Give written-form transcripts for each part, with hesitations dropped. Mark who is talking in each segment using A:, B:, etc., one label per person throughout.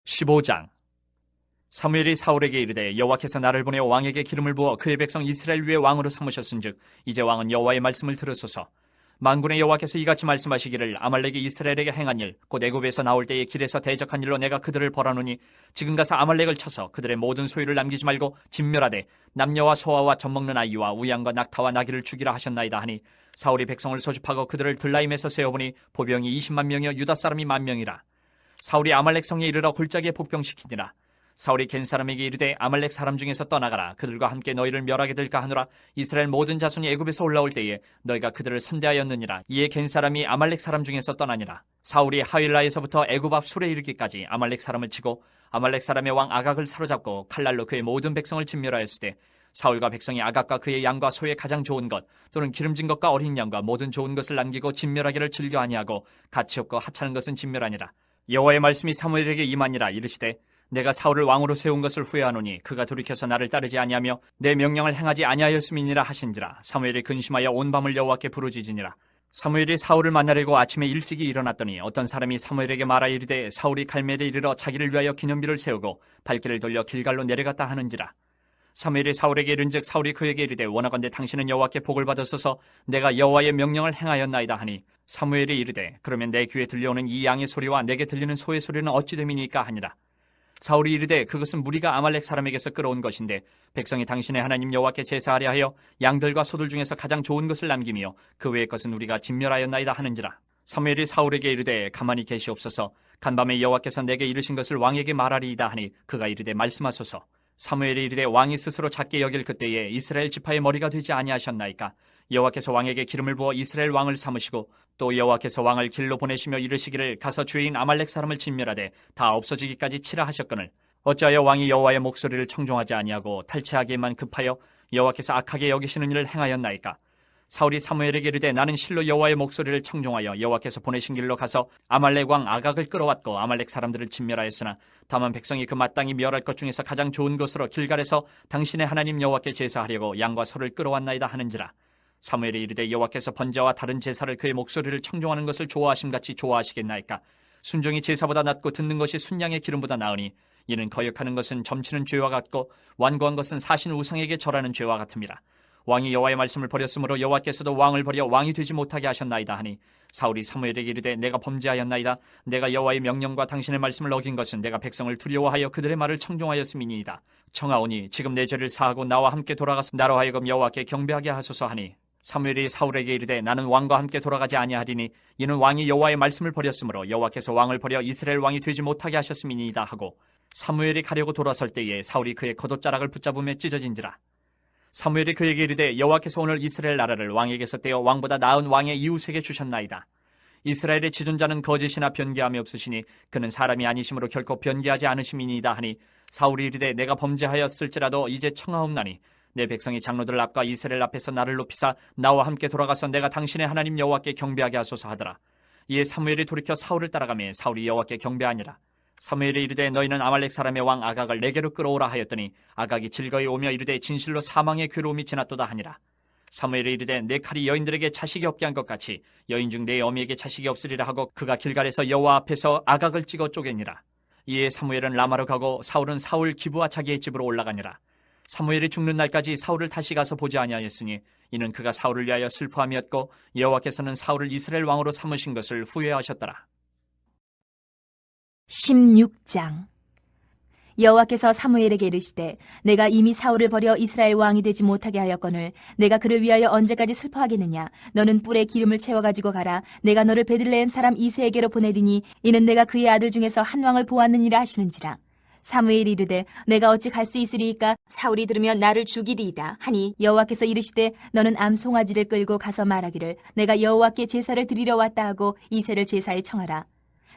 A: 15장. 사무엘이 사울에게 이르되 여호와께서 나를 보내 왕에게 기름을 부어 그의 백성 이스라엘 위에 왕으로 삼으셨은즉 이제 왕은 여호와의 말씀을 들으소서. 만군의 여호와께서 이같이 말씀하시기를 아말렉이 이스라엘에게 행한 일 곧 애굽에서 나올 때에 길에서 대적한 일로 내가 그들을 벌하노니 지금 가서 아말렉을 쳐서 그들의 모든 소유를 남기지 말고 진멸하되 남녀와 소아와 젖먹는 아이와 우양과 낙타와 나귀를 죽이라 하셨나이다 하니 사울이 백성을 소집하고 그들을 들라임에서 세어보니 보병이 20만 명이요 유다 사람이 10,000명이라. 사울이 아말렉 성에 이르러 골짜기에 복병시키니라. 사울이 겐 사람에게 이르되 아말렉 사람 중에서 떠나가라. 그들과 함께 너희를 멸하게 될까 하노라. 이스라엘 모든 자손이 애굽에서 올라올 때에 너희가 그들을 선대하였느니라. 이에 겐 사람이 아말렉 사람 중에서 떠나니라. 사울이 하윌라에서부터 애굽 앞 술에 이르기까지 아말렉 사람을 치고 아말렉 사람의 왕 아각을 사로잡고 칼날로 그의 모든 백성을 진멸하였을 때 사울과 백성이 아각과 그의 양과 소의 가장 좋은 것 또는 기름진 것과 어린 양과 모든 좋은 것을 남기고 진멸하기를 즐겨 아니하고 가치 없고 하찮은 것은 진멸하니라. 여호와의 말씀이 사무엘에게 임하니라. 이르시되 내가 사울을 왕으로 세운 것을 후회하노니 그가 돌이켜서 나를 따르지 아니하며 내 명령을 행하지 아니하였음이니라 하신지라. 사무엘이 근심하여 온 밤을 여호와께 부르짖으니라. 사무엘이 사울을 만나려고 아침에 일찍이 일어났더니 어떤 사람이 사무엘에게 말하 이르되 사울이 갈멜에 이르러 자기를 위하여 기념비를 세우고 발길을 돌려 길갈로 내려갔다 하는지라. 사무엘이 사울에게 이른즉 사울이 그에게 이르되 원하건대 당신은 여호와께 복을 받으소서. 내가 여호와의 명령을 행하였나이다 하니 사무엘이 이르되 그러면 내 귀에 들려오는 이 양의 소리와 내게 들리는 소의 소리는 어찌 됨이니까 하니라. 사울이 이르되 그것은 무리가 아말렉 사람에게서 끌어온 것인데 백성이 당신의 하나님 여호와께 제사하려 하여 양들과 소들 중에서 가장 좋은 것을 남기며 그 외의 것은 우리가 진멸하였나이다 하는지라. 사무엘이 사울에게 이르되 가만히 계시옵소서. 간밤에 여호와께서 내게 이르신 것을 왕에게 말하리이다 하니 그가 이르되 말씀하소서. 사무엘이 이르되 왕이 스스로 작게 여길 그때에 이스라엘 지파의 머리가 되지 아니하셨나이까. 여호와께서 왕에게 기름을 부어 이스라엘 왕을 삼으시고 또 여호와께서 왕을 길로 보내시며 이르시기를 가서 주인 아말렉 사람을 진멸하되 다 없어지기까지 치라 하셨거늘 어찌하여 왕이 여호와의 목소리를 청종하지 아니하고 탈취하기에만 급하여 여호와께서 악하게 여기시는 일을 행하였나이까. 사울이 사무엘에게 이르되 나는 실로 여호와의 목소리를 청종하여 여호와께서 보내신 길로 가서 아말렉 왕 아각을 끌어왔고 아말렉 사람들을 진멸하였으나 다만 백성이 그 마땅히 멸할 것 중에서 가장 좋은 것으로 길갈에서 당신의 하나님 여호와께 제사하려고 양과 소를 끌어왔나이다 하는지라. 사무엘이 이르되 여호와께서 번제와 다른 제사를 그의 목소리를 청종하는 것을 좋아하심같이 좋아하시겠나이까. 순종이 제사보다 낫고 듣는 것이 순양의 기름보다 나으니 이는 거역하는 것은 점치는 죄와 같고 완고한 것은 사신 우상에게 절하는 죄와 같음이라. 왕이 여호와의 말씀을 버렸으므로 여호와께서도 왕을 버려 왕이 되지 못하게 하셨나이다 하니 사울이 사무엘에게 이르되 내가 범죄하였나이다. 내가 여호와의 명령과 당신의 말씀을 어긴 것은 내가 백성을 두려워하여 그들의 말을 청종하였음이니이다. 청하오니 지금 내 죄를 사하고 나와 함께 돌아가서 나로 하여금 여호와께 경배하게 하소서 하니 사무엘이 사울에게 이르되 나는 왕과 함께 돌아가지 아니하리니 이는 왕이 여호와의 말씀을 버렸으므로 여호와께서 왕을 버려 이스라엘 왕이 되지 못하게 하셨음이니이다 하고 사무엘이 가려고 돌아설 때에 사울이 그의 겉옷자락을 붙잡으며 찢어진지라. 사무엘이 그에게 이르되 여호와께서 오늘 이스라엘 나라를 왕에게서 떼어 왕보다 나은 왕의 이웃에게 주셨나이다. 이스라엘의 지존자는 거짓이나 변개함이 없으시니 그는 사람이 아니심으로 결코 변개하지 않으심이니이다 하니 사울이 이르되 내가 범죄하였을지라도 이제 청하옵나니 내 백성이 장로들 앞과 이스라엘 앞에서 나를 높이사 나와 함께 돌아가서 내가 당신의 하나님 여호와께 경배하게 하소서 하더라. 이에 사무엘이 돌이켜 사울을 따라가며 사울이 여호와께 경배하니라. 사무엘이 이르되 너희는 아말렉 사람의 왕 아각을 내게로 끌어오라 하였더니 아각이 즐거이 오며 이르되 진실로 사망의 괴로움이 지났도다 하니라. 사무엘이 이르되 내 칼이 여인들에게 자식이 없게 한 것 같이 여인 중 내 어미에게 자식이 없으리라 하고 그가 길갈에서 여호와 앞에서 아각을 찍어 쪼개니라. 이에 사무엘은 라마로 가고 사울은 사울 기브와 자기의 집으로 올라가니라. 사무엘이 죽는 날까지 사울을 다시 가서 보지 아니하였으니 이는 그가 사울을 위하여 슬퍼함이었고 여호와께서는 사울을 이스라엘 왕으로 삼으신 것을 후회하셨더라.
B: 16장. 여호와께서 사무엘에게 이르시되 내가 이미 사울을 버려 이스라엘 왕이 되지 못하게 하였거늘 내가 그를 위하여 언제까지 슬퍼하겠느냐. 너는 뿔에 기름을 채워가지고 가라. 내가 너를 베들레헴 사람 이새에게로 보내리니 이는 내가 그의 아들 중에서 한 왕을 보았느니라 하시는지라. 사무엘이 이르되 내가 어찌 갈 수 있으리이까. 사울이 들으면 나를 죽이리이다 하니 여호와께서 이르시되 너는 암송아지를 끌고 가서 말하기를 내가 여호와께 제사를 드리러 왔다 하고 이새를 제사에 청하라.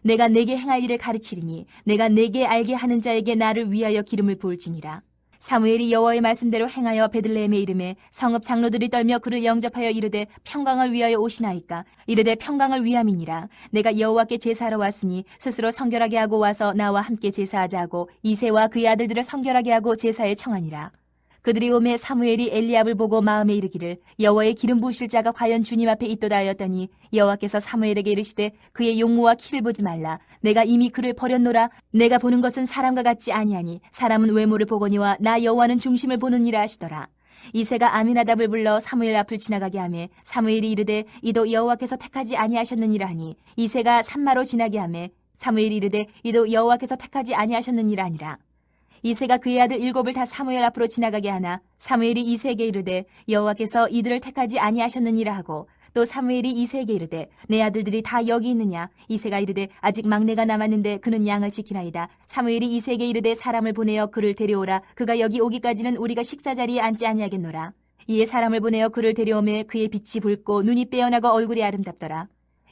B: 내가 내게 행할 일을 가르치리니 내가 내게 알게 하는 자에게 나를 위하여 기름을 부을지니라. 사무엘이 여호와의 말씀대로 행하여 베들레헴에 이르매 성읍 장로들이 떨며 그를 영접하여 이르되 평강을 위하여 오시나이까. 이르되 평강을 위함이니라. 내가 여호와께 제사하러 왔으니 스스로 성결하게 하고 와서 나와 함께 제사하자 하고 이새와 그의 아들들을 성결하게 하고 제사에 청하니라. 그들이 오매 사무엘이 엘리압을 보고 마음에 이르기를 여호와의 기름 부으실 자가 과연 주님 앞에 있도다 하였더니 여호와께서 사무엘에게 이르시되 그의 용모와 키를 보지 말라. 내가 이미 그를 버렸노라. 내가 보는 것은 사람과 같지 아니하니 사람은 외모를 보거니와 나 여호와는 중심을 보느니라 하시더라. 이새가 아미나답을 불러 사무엘 앞을 지나가게 하매 사무엘이 이르되 이도 여호와께서 택하지 아니하셨느니라 하니 이새가 산마로 지나게 하매 사무엘이 이르되 이도 여호와께서 택하지 아니하셨느니라 하니라. 이새가 그의 아들 7을 다 사무엘 앞으로 지나가게 하나 사무엘이 이새에게 이르되 여호와께서 이들을 택하지 아니하셨느니라 하고 또 사무엘이 이새에게 이르되 내 아들들이 다 여기 있느냐. 이새가 이르되 아직 막내가 남았는데 그는 양을 지키나이다. 사무엘이 이새에게 이르되 사람을 보내어 그를 데려오라. 그가 여기 오기까지는 우리가 식사 자리에 앉지 아니하겠노라. 이에 사람을 보내어 그를 데려오매 그의 빛이 붉고 눈이 빼어나고 얼굴이 아름답더라.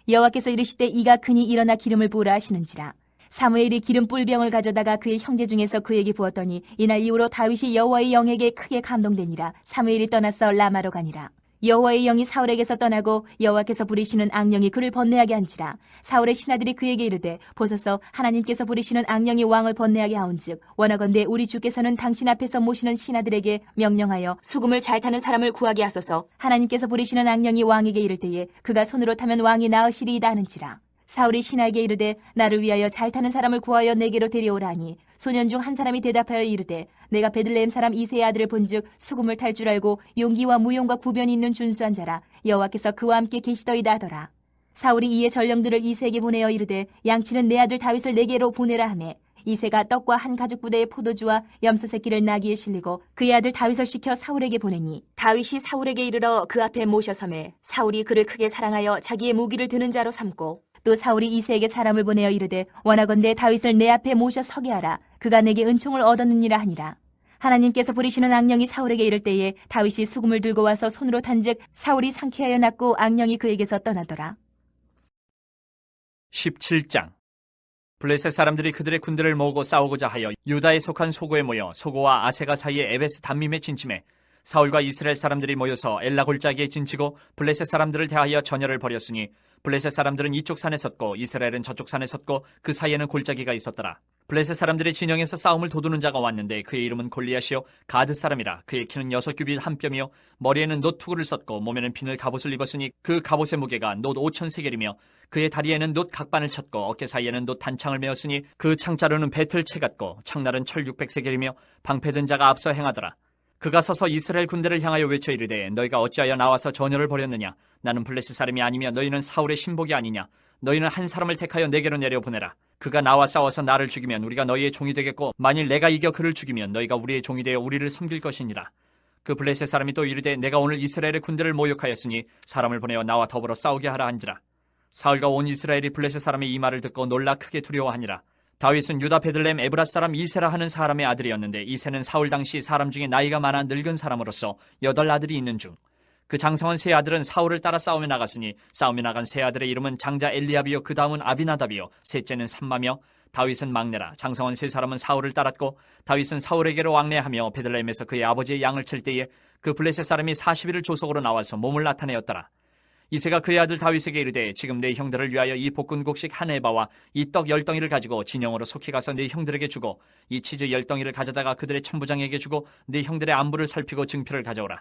B: 여호와께서 이르시되 이가 크니 일어나 기름을 부으라 하시는지라. 사무엘이 기름 뿔병을 가져다가 그의 형제 중에서 그에게 부었더니 이날 이후로 다윗이 여호와의 영에게 크게 감동되니라. 사무엘이 떠나서 라마로 가니라. 여호와의 영이 사울에게서 떠나고 여호와께서 부리시는 악령이 그를 번뇌하게 한지라. 사울의 신하들이 그에게 이르되 보소서 하나님께서 부리시는 악령이 왕을 번뇌하게 하온즉 원하건대 우리 주께서는 당신 앞에서 모시는 신하들에게 명령하여 수금을 잘 타는 사람을 구하게 하소서. 하나님께서 부리시는 악령이 왕에게 이를 때에 그가 손으로 타면 왕이 나으시리이다 하는지라. 사울이 신하에게 이르되 나를 위하여 잘 타는 사람을 구하여 내게로 데려오라 하니 소년 중 한 사람이 대답하여 이르되 내가 베들레헴 사람 이새의 아들을 본즉 수금을 탈 줄 알고 용기와 무용과 구변이 있는 준수한 자라. 여호와께서 그와 함께 계시더이다 하더라. 사울이 이에 전령들을 이새에게 보내어 이르되 양치는 내 아들 다윗을 내게로 보내라 하매 이새가 떡과 한 가죽 부대의 포도주와 염소 새끼를 나귀에 실리고 그의 아들 다윗을 시켜 사울에게 보내니 다윗이 사울에게 이르러 그 앞에 모셔섬에 사울이 그를 크게 사랑하여 자기의 무기를 드는 자로 삼고 또 사울이 이새에게 사람을 보내어 이르되 원하건대 다윗을 내 앞에 모셔 서게 하라. 그가 내게 은총을 얻었느니라 하니라. 하나님께서 부리시는 악령이 사울에게 이를 때에 다윗이 수금을 들고 와서 손으로 탄즉 사울이 상쾌하여 났고 악령이 그에게서 떠나더라.
A: 17장. 블레셋 사람들이 그들의 군대를 모으고 싸우고자 하여 유다에 속한 소고에 모여 소고와 아세가 사이에 에베스 담밈에 진침해 사울과 이스라엘 사람들이 모여서 엘라 골짜기에 진치고 블레셋 사람들을 대하여 전열을 벌였으니 블레셋 사람들은 이쪽 산에 섰고 이스라엘은 저쪽 산에 섰고 그 사이에는 골짜기가 있었더라. 블레셋 사람들의 진영에서 싸움을 도두는 자가 왔는데 그의 이름은 골리앗이요 가드 사람이라. 그의 키는 6규빗 한 뼘이요 머리에는 놋 투구를 썼고 몸에는 비늘 갑옷을 입었으니 그 갑옷의 무게가 놋 5,000세겔이며 그의 다리에는 놋 각반을 쳤고 어깨 사이에는 놋 단창을 메었으니 그 창자루는 배틀채 같고 창날은 철 600세겔이며 방패든 자가 앞서 행하더라. 그가 서서 이스라엘 군대를 향하여 외쳐 이르되 너희가 어찌하여 나와서 전열을 벌였느냐. 나는 블레셋 사람이 아니며 너희는 사울의 신복이 아니냐. 너희는 한 사람을 택하여 내게로 내려보내라. 그가 나와 싸워서 나를 죽이면 우리가 너희의 종이 되겠고 만일 내가 이겨 그를 죽이면 너희가 우리의 종이 되어 우리를 섬길 것이니라. 그 블레셋 사람이 또 이르되 내가 오늘 이스라엘의 군대를 모욕하였으니 사람을 보내어 나와 더불어 싸우게 하라 한지라. 사울과 온 이스라엘이 블레셋 사람의 이 말을 듣고 놀라 크게 두려워하니라. 다윗은 유다 베들레헴 에브라 사람 이세라 하는 사람의 아들이었는데 이세는 사울 당시 사람 중에 나이가 많아 늙은 사람으로서 8 아들이 있는 중 그 장성한 세 아들은 사울을 따라 싸움에 나갔으니 싸움에 나간 세 아들의 이름은 장자 엘리압이요 그 다음은 아비나답이요 셋째는 삼마며 다윗은 막내라. 장성한 세 사람은 사울을 따랐고 다윗은 사울에게로 왕래하며 베들레헴에서 그의 아버지의 양을 칠 때에 그 블레셋 사람이 40일을 조속으로 나와서 몸을 나타내었더라. 이새가 그의 아들 다윗에게 이르되 지금 내 형들을 위하여 이 볶은곡식 한 에바와 이 떡 10덩이를 가지고 진영으로 속히 가서 내 형들에게 주고 이 치즈 10덩이를 가져다가 그들의 천부장에게 주고 내 형들의 안부를 살피고 증표를 가져오라.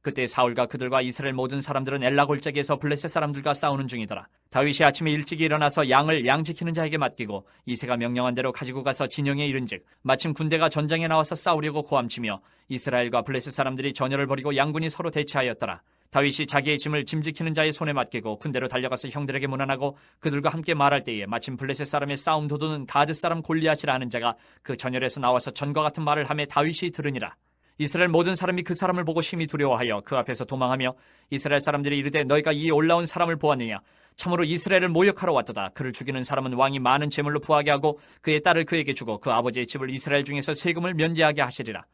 A: 그때 사울과 그들과 이스라엘 모든 사람들은 엘라 골짜기에서 블레셋 사람들과 싸우는 중이더라. 다윗이 아침에 일찍 일어나서 양을 양 지키는 자에게 맡기고 이새가 명령한 대로 가지고 가서 진영에 이른즉 마침 군대가 전장에 나와서 싸우려고 고함치며 이스라엘과 블레셋 사람들이 전열을 벌이고 양군이 서로 대치하였더라. 다윗이 자기의 짐을 짐 지키는 자의 손에 맡기고 군대로 달려가서 형들에게 문안하고 그들과 함께 말할 때에 마침 블레셋 사람의 싸움 도두는 가드 사람 골리앗이라 하는 자가 그 전열에서 나와서 전과 같은 말을 하며 다윗이 들으니라. 이스라엘 모든 사람이 그 사람을 보고 심히 두려워하여 그 앞에서 도망하며 이스라엘 사람들이 이르되 너희가 이 올라온 사람을 보았느냐. 참으로 이스라엘을 모욕하러 왔도다. 그를 죽이는 사람은 왕이 많은 재물로 부하게 하고 그의 딸을 그에게 주고 그 아버지의 집을 이스라엘 중에서 세금을 면제하게 하시리라.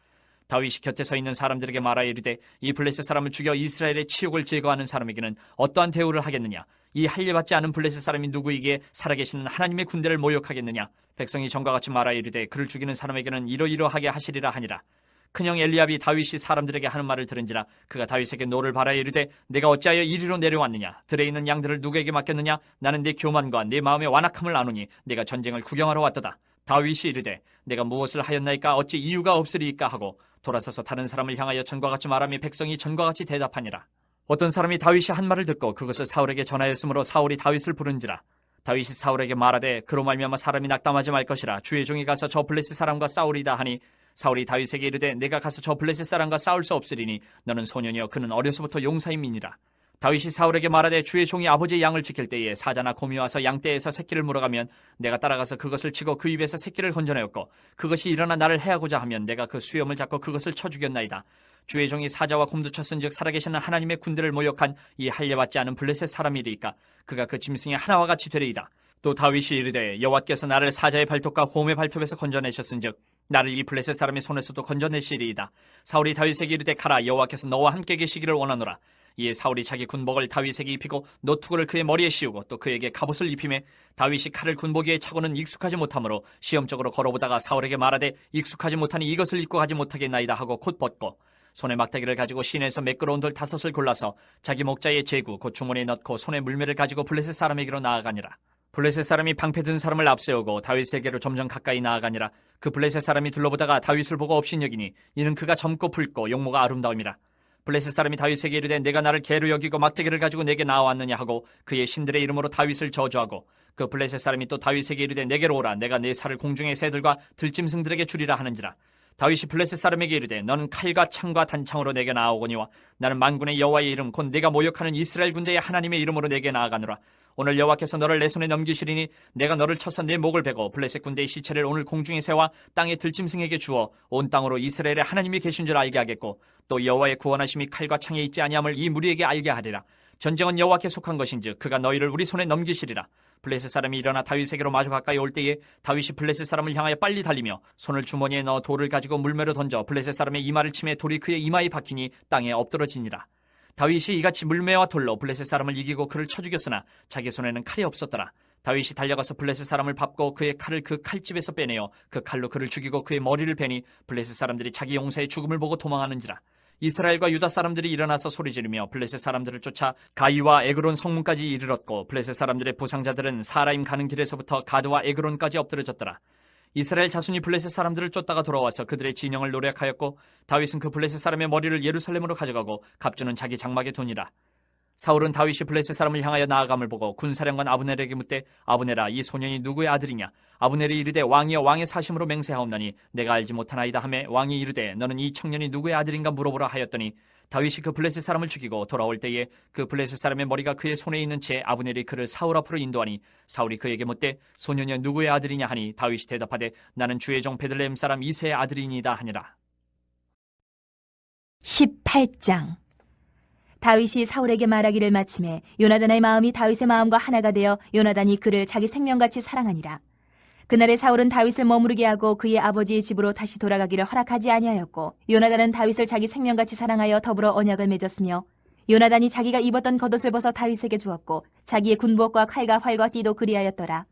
A: 다윗이 곁에 서 있는 사람들에게 말하여 이르되 이 블레셋 사람을 죽여 이스라엘의 치욕을 제거하는 사람에게는 어떠한 대우를 하겠느냐. 이 할례받지 않은 블레셋 사람이 누구이기에 살아계시는 하나님의 군대를 모욕하겠느냐. 백성이 전과 같이 말하여 이르되 그를 죽이는 사람에게는 이러이러하게 하시리라 하니라. 큰형 엘리압이 다윗이 사람들에게 하는 말을 들은지라 그가 다윗에게 노를 바라여 이르되 내가 어찌하여 이리로 내려왔느냐. 들에 있는 양들을 누구에게 맡겼느냐. 나는 내 교만과 내 마음의 완악함을 아노니 내가 전쟁을 구경하러 왔도다. 다윗이 이르되 내가 무엇을 하였나이까 어찌 이유가 없으리이까 하고 돌아서서 다른 사람을 향하여 전과 같이 말하며 백성이 전과 같이 대답하니라. 어떤 사람이 다윗이 한 말을 듣고 그것을 사울에게 전하였으므로 사울이 다윗을 부른지라. 다윗이 사울에게 말하되 그로 말미암아 사람이 낙담하지 말 것이라. 주의 종이 가서 저 블레셋 사람과 싸우리다 하니 사울이 다윗에게 이르되 내가 가서 저 블레셋 사람과 싸울 수 없으리니 너는 소년이여 그는 어려서부터 용사임이니라. 다윗이 사울에게 말하되 주의 종이 아버지의 양을 지킬 때에 사자나 곰이 와서 양떼에서 새끼를 물어가면 내가 따라가서 그것을 치고 그 입에서 새끼를 건져내었고 그것이 일어나 나를 해하고자 하면 내가 그 수염을 잡고 그것을 쳐 죽였나이다. 주의 종이 사자와 곰도 쳤은즉 살아계시는 하나님의 군대를 모욕한 이 할례받지 않은 블레셋 사람이리이까 그가 그 짐승의 하나와 같이 되리이다. 또 다윗이 이르되 여호와께서 나를 사자의 발톱과 곰의 발톱에서 건져내셨은즉 나를 이 블레셋 사람의 손에서도 건져내시리이다. 사울이 다윗에게 이르되 가라, 여호와께서 너와 함께 계시기를 원하노라. 이에 사울이 자기 군복을 다윗에게 입히고 노투구를 그의 머리에 씌우고 또 그에게 갑옷을 입히매 다윗이 칼을 군복 위에 차고는 익숙하지 못하므로 시험적으로 걸어보다가 사울에게 말하되 익숙하지 못하니 이것을 입고 가지 못하겠나이다 하고 곧 벗고 손에 막대기를 가지고 시내에서 매끄러운 돌 5을 골라서 자기 목자의 제구 곧 주머니에 넣고 손에 물매를 가지고 블레셋 사람에게로 나아가니라. 블레셋 사람이 방패 든 사람을 앞세우고 다윗에게로 점점 가까이 나아가니라. 그 블레셋 사람이 둘러보다가 다윗을 보고 업신여기니 이는 그가 젊고 붉고 용모가 아름다움이라. 블레셋 사람이 다윗에게 이르되 내가 나를 개로 여기고 막대기를 가지고 내게 나와왔느냐 하고 그의 신들의 이름으로 다윗을 저주하고 그 블레셋 사람이 또 다윗에게 이르되 내게로 오라, 내가 내 살을 공중의 새들과 들짐승들에게 주리라 하는지라. 다윗이 블레셋 사람에게 이르되 너는 칼과 창과 단창으로 내게 나아오거니와 나는 만군의 여호와의 이름 곧 내가 모욕하는 이스라엘 군대의 하나님의 이름으로 내게 나아가노라. 오늘 여호와께서 너를 내 손에 넘기시리니 내가 너를 쳐서 내 목을 베고 블레셋 군대의 시체를 오늘 공중의 새와 땅의 들짐승에게 주어 온 땅으로 이스라엘의 하나님이 계신 줄 알게 하겠고 또 여호와의 구원하심이 칼과 창에 있지 아니함을 이 무리에게 알게 하리라. 전쟁은 여호와께 속한 것인즉 그가 너희를 우리 손에 넘기시리라. 블레셋 사람이 일어나 다윗에게로 마주 가까이 올 때에 다윗이 블레셋 사람을 향하여 빨리 달리며 손을 주머니에 넣어 돌을 가지고 물매로 던져 블레셋 사람의 이마를 치매 돌이 그의 이마에 박히니 땅에 엎드러지니라. 다윗이 이같이 물매와 돌로 블레셋 사람을 이기고 그를 쳐 죽였으나 자기 손에는 칼이 없었더라. 다윗이 달려가서 블레셋 사람을 밟고 그의 칼을 그 칼집에서 빼내어 그 칼로 그를 죽이고 그의 머리를 베니 블레셋 사람들이 자기 용사의 죽음을 보고 도망하는지라. 이스라엘과 유다 사람들이 일어나서 소리지르며 블레셋 사람들을 쫓아 가이와 에그론 성문까지 이르렀고 블레셋 사람들의 부상자들은 사라임 가는 길에서부터 가드와 에그론까지 엎드러졌더라. 이스라엘 자손이 블레셋 사람들을 쫓다가 돌아와서 그들의 진영을 노략하였고 다윗은 그 블레셋 사람의 머리를 예루살렘으로 가져가고 갑주는 자기 장막에 두니라. 사울은 다윗이 블레셋 사람을 향하여 나아감을 보고 군사령관 아브넬에게 묻되 아브넬아, 이 소년이 누구의 아들이냐? 아브넬이 이르되 왕이여, 왕의 사심으로 맹세하옵나니 내가 알지 못하나이다 하매 왕이 이르되 너는 이 청년이 누구의 아들인가 물어보라 하였더니 다윗이 그 블레셋 사람을 죽이고 돌아올 때에 그 블레셋 사람의 머리가 그의 손에 있는 채 아브넬이 그를 사울 앞으로 인도하니 사울이 그에게 묻되 소년이 누구의 아들이냐 하니 다윗이 대답하되 나는 주의 종 베들레헴 사람 이새의 아들이니이다 하니라.
B: 18장. 다윗이 사울에게 말하기를 마침에 요나단의 마음이 다윗의 마음과 하나가 되어 요나단이 그를 자기 생명같이 사랑하니라. 그날에 사울은 다윗을 머무르게 하고 그의 아버지의 집으로 다시 돌아가기를 허락하지 아니하였고 요나단은 다윗을 자기 생명같이 사랑하여 더불어 언약을 맺었으며 요나단이 자기가 입었던 겉옷을 벗어 다윗에게 주었고 자기의 군복과 칼과 활과 띠도 그리하였더라.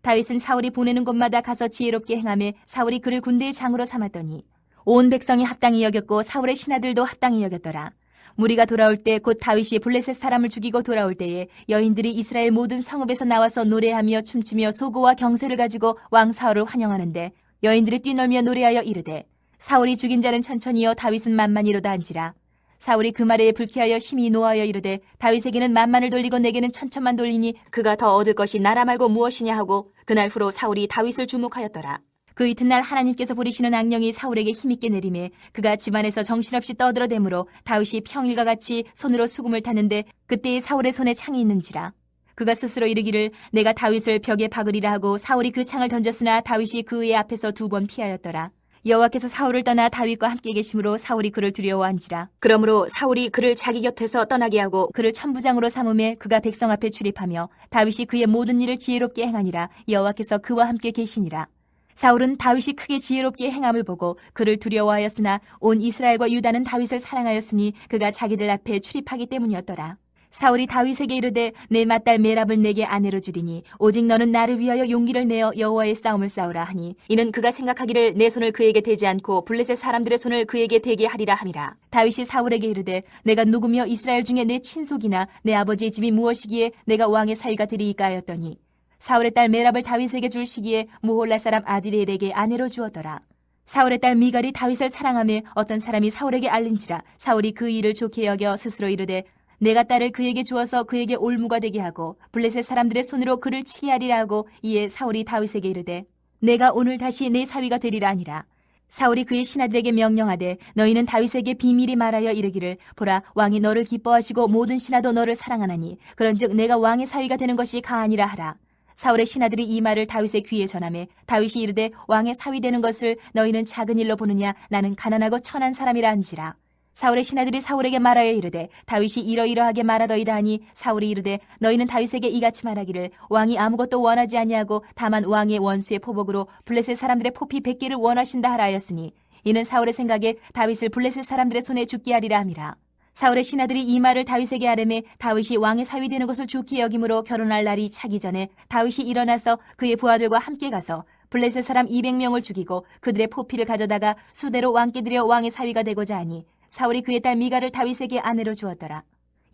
B: 다윗은 사울이 보내는 곳마다 가서 지혜롭게 행하며 사울이 그를 군대의 장으로 삼았더니 온 백성이 합당히 여겼고 사울의 신하들도 합당히 여겼더라. 무리가 돌아올 때 곧 다윗이 블레셋 사람을 죽이고 돌아올 때에 여인들이 이스라엘 모든 성읍에서 나와서 노래하며 춤추며 소고와 경세를 가지고 왕 사울을 환영하는데 여인들이 뛰놀며 노래하여 이르되 사울이 죽인 자는 천천히요 다윗은 만만이로다 한지라. 사울이 그 말에 불쾌하여 심히 노하여 이르되 다윗에게는 만만을 돌리고 내게는 천천만 돌리니 그가 더 얻을 것이 나라 말고 무엇이냐 하고 그날 후로 사울이 다윗을 주목하였더라. 그 이튿날 하나님께서 부리시는 악령이 사울에게 힘있게 내림에 그가 집안에서 정신없이 떠들어대므로 다윗이 평일과 같이 손으로 수금을 탔는데 그때에 사울의 손에 창이 있는지라. 그가 스스로 이르기를 내가 다윗을 벽에 박으리라 하고 사울이 그 창을 던졌으나 다윗이 그의 앞에서 2번 피하였더라. 여호와께서 사울을 떠나 다윗과 함께 계심으로 사울이 그를 두려워한지라. 그러므로 사울이 그를 자기 곁에서 떠나게 하고 그를 천부장으로 삼음에 그가 백성 앞에 출입하며 다윗이 그의 모든 일을 지혜롭게 행하니라. 여호와께서 그와 함께 계시니라. 사울은 다윗이 크게 지혜롭게 행함을 보고 그를 두려워하였으나 온 이스라엘과 유다는 다윗을 사랑하였으니 그가 자기들 앞에 출입하기 때문이었더라. 사울이 다윗에게 이르되 내 맏딸 메랍을 내게 아내로 주리니 오직 너는 나를 위하여 용기를 내어 여호와의 싸움을 싸우라 하니 이는 그가 생각하기를 내 손을 그에게 대지 않고 블레셋 사람들의 손을 그에게 대게 하리라 함이라. 다윗이 사울에게 이르되 내가 누구며 이스라엘 중에 내 친속이나 내 아버지의 집이 무엇이기에 내가 왕의 사위가 되리이까 하였더니 사울의 딸 메랍을 다윗에게 줄 시기에 무홀라 사람 아디렐에게 아내로 주었더라. 사울의 딸 미갈이 다윗을 사랑하며 어떤 사람이 사울에게 알린지라. 사울이 그 일을 좋게 여겨 스스로 이르되 내가 딸을 그에게 주어서 그에게 올무가 되게 하고 블레셋 사람들의 손으로 그를 치게 하리라 하고 이에 사울이 다윗에게 이르되 내가 오늘 다시 내 사위가 되리라 하니라. 사울이 그의 신하들에게 명령하되 너희는 다윗에게 비밀히 말하여 이르기를 보라 왕이 너를 기뻐하시고 모든 신하도 너를 사랑하나니 그런즉 내가 왕의 사위가 되는 것이 가하니라 하라. 사울의 신하들이 이 말을 다윗의 귀에 전하매 다윗이 이르되 왕의 사위 되는 것을 너희는 작은 일로 보느냐 나는 가난하고 천한 사람이라 한지라. 사울의 신하들이 사울에게 말하여 이르되 다윗이 이러이러하게 말하더이다 하니 사울이 이르되 너희는 다윗에게 이같이 말하기를 왕이 아무것도 원하지 아니하고 다만 왕의 원수의 포복으로 블레셋 사람들의 포피 100개를 원하신다 하라 하였으니 이는 사울의 생각에 다윗을 블레셋 사람들의 손에 죽게 하리라 함이라. 사울의 신하들이 이 말을 다윗에게 하려매 다윗이 왕의 사위 되는 것을 좋게 여김으로 결혼할 날이 차기 전에 다윗이 일어나서 그의 부하들과 함께 가서 블레셋 사람 200명을 죽이고 그들의 포피를 가져다가 수대로 왕께 드려 왕의 사위가 되고자 하니 사울이 그의 딸 미갈을 다윗에게 아내로 주었더라.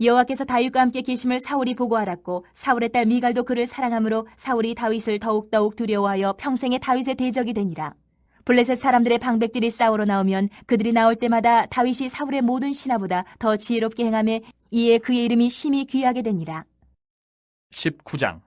B: 여호와께서 다윗과 함께 계심을 사울이 보고 알았고 사울의 딸 미갈도 그를 사랑하므로 사울이 다윗을 더욱더욱 두려워하여 평생에 다윗의 대적이 되니라. 블레셋 사람들의 방백들이 싸우러 나오면 그들이 나올 때마다 다윗이 사울의 모든 신하보다 더 지혜롭게 행하며 이에 그의 이름이 심히 귀하게 되니라.
A: 19장.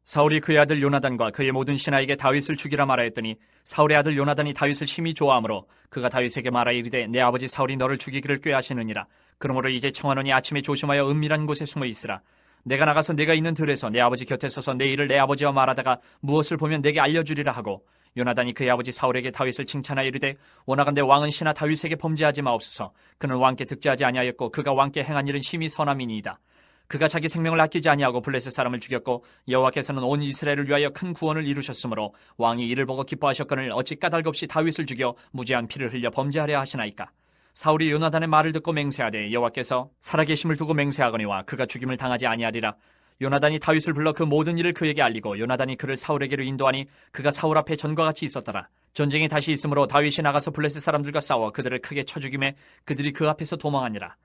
A: 사울이 그의 아들 요나단과 그의 모든 신하에게 다윗을 죽이라 말하였더니 사울의 아들 요나단이 다윗을 심히 좋아하므로 그가 다윗에게 말하여 이르되 내 아버지 사울이 너를 죽이기를 꾀하시느니라. 그러므로 이제 청하노니 아침에 조심하여 은밀한 곳에 숨어 있으라. 내가 나가서 내가 있는 들에서 내 아버지 곁에 서서 내 일을 내 아버지와 말하다가 무엇을 보면 내게 알려주리라 하고 요나단이 그의 아버지 사울에게 다윗을 칭찬하여 이르되 원하건대 왕은 신하 다윗에게 범죄하지 마옵소서. 그는 왕께 득죄하지 아니하였고 그가 왕께 행한 일은 심히 선함이니이다. 그가 자기 생명을 아끼지 아니하고 블레셋 사람을 죽였고 여호와께서는 온 이스라엘을 위하여 큰 구원을 이루셨으므로 왕이 이를 보고 기뻐하셨거늘 어찌 까닭없이 다윗을 죽여 무죄한 피를 흘려 범죄하려 하시나이까. 사울이 요나단의 말을 듣고 맹세하되 여호와께서 살아계심을 두고 맹세하거니와 그가 죽임을 당하지 아니하리라. 요나단이 다윗을 불러 그 모든 일을 그에게 알리고 요나단이 그를 사울에게로 인도하니 그가 사울 앞에 전과 같이 있었더라. 전쟁이 다시 있으므로 다윗이 나가서 블레셋 사람들과 싸워 그들을 크게 쳐 죽이매 그들이 그 앞에서 도망하니라.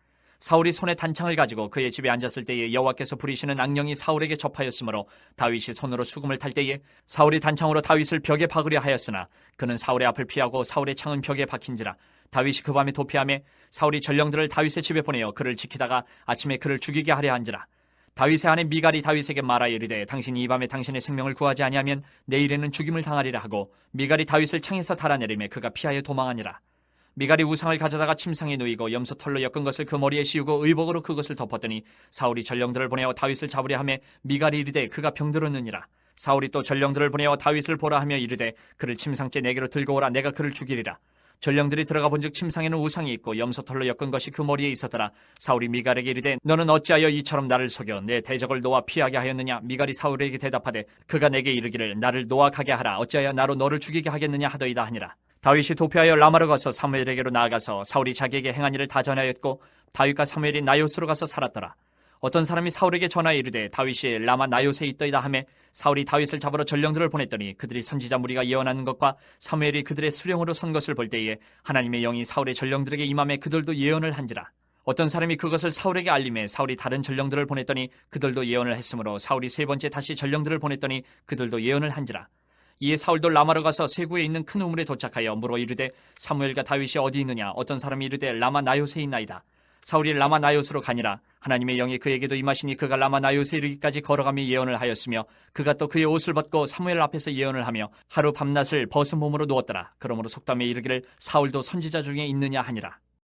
A: 사울이 손에 단창을 가지고 그의 집에 앉았을 때에 여호와께서 부리시는 악령이 사울에게 접하였으므로 다윗이 손으로 수금을 탈 때에 사울이 단창으로 다윗을 벽에 박으려 하였으나 그는 사울의 앞을 피하고 사울의 창은 벽에 박힌지라. 다윗이 그 밤에 도피하매 사울이 전령들을 다윗의 집에 보내어 그를 지키다가 아침에 그를 죽이게 하려 한지라. 다윗의 아내 미갈이 다윗에게 말하여 이르되 당신이 이 밤에 당신의 생명을 구하지 아니하면 내일에는 죽임을 당하리라 하고 미갈이 다윗을 창에서 달아내리매 그가 피하여 도망하니라. 미갈이 우상을 가져다가 침상에 누이고 염소 털로 엮은 것을 그 머리에 씌우고 의복으로 그것을 덮었더니 사울이 전령들을 보내어 다윗을 잡으려 하매 미갈이 이르되 그가 병들었느니라. 사울이 또 전령들을 보내어 다윗을 보라 하며 이르되 그를 침상째 내게로 들고 오라. 내가 그를 죽이리라. 전령들이 들어가 본즉 침상에는 우상이 있고 염소털로 엮은 것이 그 머리에 있었더라. 사울이 미갈에게 이르되 너는 어찌하여 이처럼 나를 속여 내 대적을 놓아 피하게 하였느냐. 미갈이 사울에게 대답하되 그가 내게 이르기를 나를 놓아 가게 하라. 어찌하여 나로 너를 죽이게 하겠느냐 하더이다 하니라. 다윗이 도피하여 라마로 가서 사무엘에게로 나아가서 사울이 자기에게 행한 일을 다 전하였고 다윗과 사무엘이 나요스로 가서 살았더라. 어떤 사람이 사울에게 전하여 이르되 다윗이 라마 나요스에 있더이다 하매 사울이 다윗을 잡으러 전령들을 보냈더니 그들이 선지자 무리가 예언하는 것과 사무엘이 그들의 수령으로 선 것을 볼 때에 하나님의 영이 사울의 전령들에게 임함에 그들도 예언을 한지라. 어떤 사람이 그것을 사울에게 알림해 사울이 다른 전령들을 보냈더니 그들도 예언을 했으므로 사울이 세 번째 다시 전령들을 보냈더니 그들도 예언을 한지라. 이에 사울도 라마로 가서 세구에 있는 큰 우물에 도착하여 물어 이르되 사무엘과 다윗이 어디 있느냐. 어떤 사람이 이르되 라마 나요스에 있나이다. 사울이 라마 나요스로 가니라. 하나님의 영이 그에게도 임하시니 그가 라마 나요스에 이르기까지 걸어가며 예언을 하였으며 그가 또 그의 옷을 벗고 사무엘 앞에서 예언을 하며 하루 밤낮을 벗은 몸으로 누웠더라. 그러므로 속담에 이르기를 사울도 선지자 중에 있느냐 하니라.